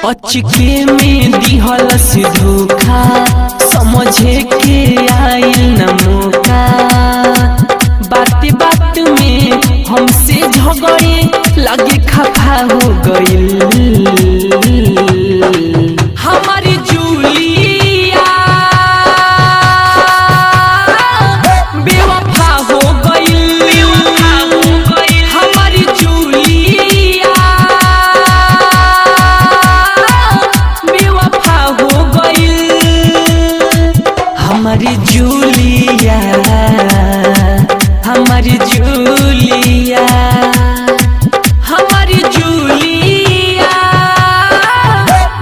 अचके में दिहल से धोखा समझे के आइल न मौका। बात बात में हमसे झगड़े लगे खफा हो गइल। हमारी जूलिया बेवफा हो गइल। हमारी जूलिया बेवफा हो गइल। हमारी जूलिया हमारी जूलिया हमारी जूलिया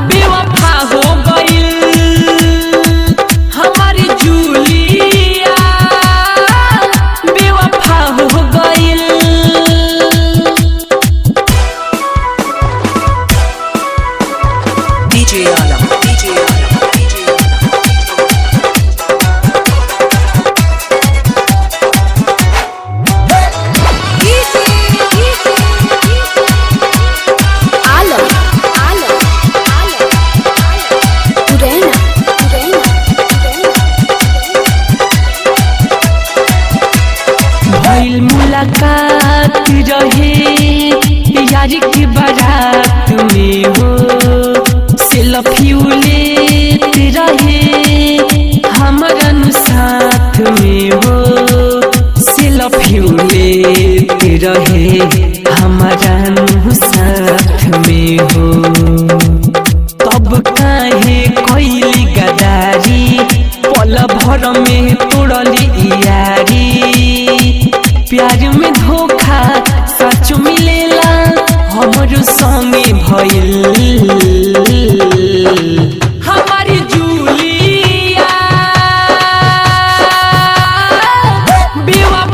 बेवफा हो गइल। हमारी जूलिया बेवफा हो गइल। DJ Alam, DJ Alam, DJ Alam. भइल मुलाकात रहे यार की बारात में हो। सेल्फी लेत रहे हमारा साथ में हो। सेल्फी लेत रहे हमारा साथ में हो। तब काहे कइली गदारी पल भर में तोड़ली यारी। प्यार में धोखा सच मिलेला हमरो संगे भइल।